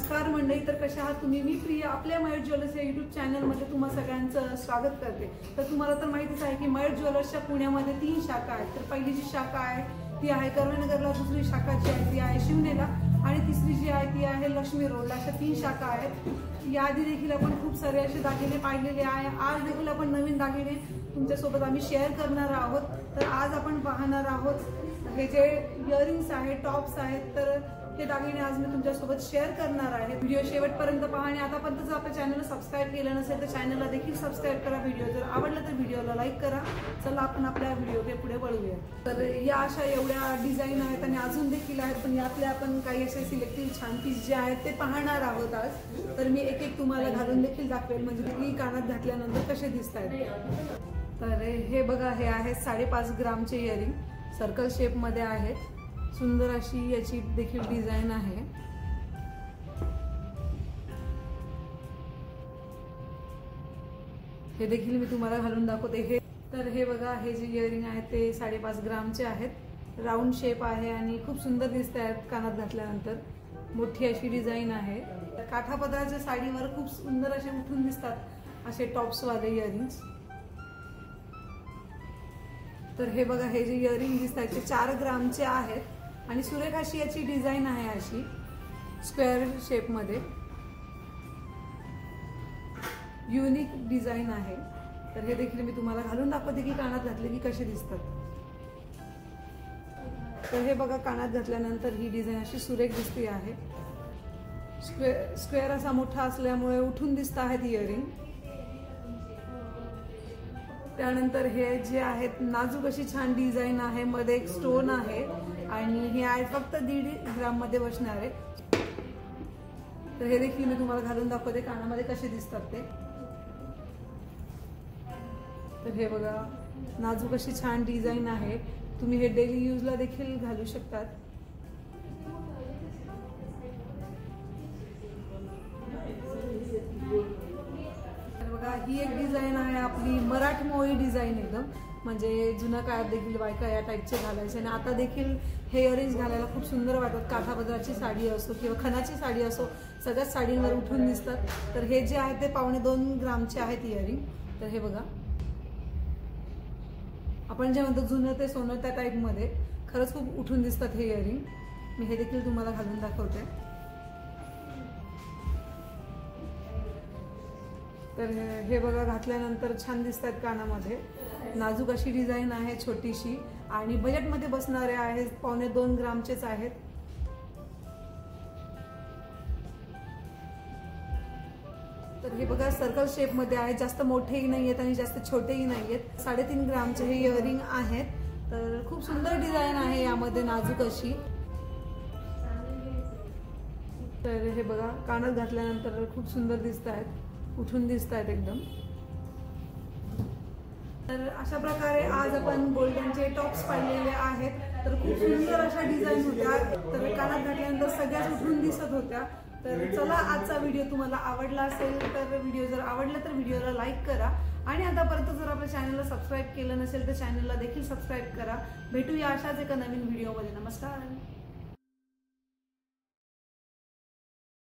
नमस्कार मंडळी, तर कशा आहात तुम्ही? मी प्रिया आपल्या मयूर ज्वेलर्स या यूट्यूब चॅनलमध्ये तुम्हा सगळ्यांचं स्वागत करते। तर तुम्हाला तर माहितीच आहे की मयूर ज्वेलर्सच्या पुण्यामध्ये 3 शाखा आहेत। तर पहिली जी शाखा आहे ती आहे कर्वेनगरला, दुसरी शाखा जी आहे ती आहे शिवनेला आणि तिसरी जी आहे ती आहे लक्ष्मी रोडला। अशा 3 शाखा आहेत। याआधी देखील आपण खूप सारे असे दागिने पाहिलेले आहे। आज देखील आपण नवीन दागिने तुमच्यासोबत आम्ही शेअर करणार आहोत। तर आज आपण पाहणार आहोत हे जे इयरिंग्स आहेत, टॉप्स आहेत, तर हे दागिने आज मी तुमच्यासोबत शेअर करणार आहे। व्हिडिओ शेवटपर्यंत पहा आणि आतापर्यंत जर आपल्या चॅनलला सबस्क्राइब केलं नसेल तर चॅनलला देखील सबस्क्राइब करा। व्हिडिओ जर आवडला तर व्हिडिओला लाईक करा। चला आपण आपल्या व्हिडिओकडे पुढे वळूया। तर या अशा एवढ्या डिझाईन आहेत आणि अजून देखील आहेत, पण यातले आपण काही असे सिलेक्टिव्ह छान पीस जे आहेत ते पाहणार आहोत आज। तर मी एक एक तुम्हाला घालून देखील दाखवेल, म्हणजे तुम्ही कानात घातल्यानंतर कसे दिसत आहेत। तर हे बघा, हे आहेत 5.5 ग्रामचे इयरिंग, सर्कल शेप मध्ये आहेत। सुंदर अशी याची देखील डिझाइन आहे। हे देखील मी तुम्हाला घालून दाखवते। तर हे बघा, हे जे इयरिंग आहेत ते 5.5 ग्रामचे आहेत। राऊंड शेप आहे आणि खूप सुंदर दिसत आहेत कानात घातल्यानंतर। मोठी अशी डिझाइन आहे। काठापदराच्या साडीवर खूप सुंदर असे उठून दिसतात असे टॉप्स वाले इयरिंग्स। तर हे बघा, हे जे इयरिंग दिसत आहेत ते 4 ग्रामचे आहेत आणि सुरेख अशी याची डिझाइन आहे, अशी स्क्वेअर शेप मध्ये युनिक डिझाइन आहे। तर हे देखील मी तुम्हाला घालून दाखवते की कानात घातले की कसे दिसतात। तर हे बघा, कानात घातल्यानंतर ही डिझाइन अशी सुरेख दिसते आहे। स्क्वेअर असा मोठा असल्यामुळे उठून दिसत आहेत इयरिंग। त्यानंतर हे जे आहेत नाजूक अशी छान डिझाइन आहे, मध्ये एक स्टोन आहे आणि हे आहे फक्त 1.5 ग्राम मध्ये बसणार आहे। तर हे देखील मी तुम्हाला घालून दाखवते कानामध्ये कसे दिसतात ते। तर हे बघा, नाजूक अशी छान डिझाइन आहे। तुम्ही हे डेली यूजला देखील घालू शकतात। ही एक डिझाइन आहे आपली मराठमोळी डिझाइन, एकदम म्हणजे जुन्या काळात देखील बायका या टाईपचे घालायचे आणि आता देखील हे इयरिंग्स घालायला खूप सुंदर वाटतात। काठापदराची साडी असो किंवा खणाची साडी असो, सगळ्याच साडींवर उठून दिसतात। तर हे जे आहे ते 2.25 ग्रामचे आहेत इयरिंग। तर हे बघा, आपण जे म्हणतो जुनं ते सोनं त्या टाईप मध्ये खरंच खूप उठून दिसतात हे इयरिंग। मी हे देखील तुम्हाला घालून दाखवते। तर हे बघा, घातल्यानंतर छान दिसतात कानामध्ये। नाजूक अशी डिझाइन आहे छोटीशी आणि बजेटमध्ये बसणारे आहेत, 2.25 ग्रामचेच आहेत। तर हे बघा, सर्कल शेप मध्ये आहे, जास्त मोठेही नाही आहेत आणि जास्त छोटेही नाही आहेत। 3.5 ग्रामचे हे इयरिंग आहेत। तर खूप सुंदर डिझाइन आहे यामध्ये, नाजूक अशी। तर हे बघा, कानात घातल्यानंतर खूप सुंदर दिसत आहेत, उठून दिसत आहेत एकदम। तर अशा प्रकारे आज आपण गोल्डनचे टॉप्स पाहिलेले आहेत। तर खूप सुंदर अशा डिझाइन होत्या, तर कानात घातल्यानंतर सगळ्याच उठून दिसत होत्या। तर चला, आजचा व्हिडिओ तुम्हाला आवडला असेल तर व्हिडिओ जर आवडला तर व्हिडिओला लाईक करा आणि आतापर्यंत जर आपल्या चॅनलला सबस्क्राईब केलं नसेल तर चॅनलला देखील सबस्क्राईब करा। भेटूया अशाच एका नवीन व्हिडिओमध्ये। नमस्कार।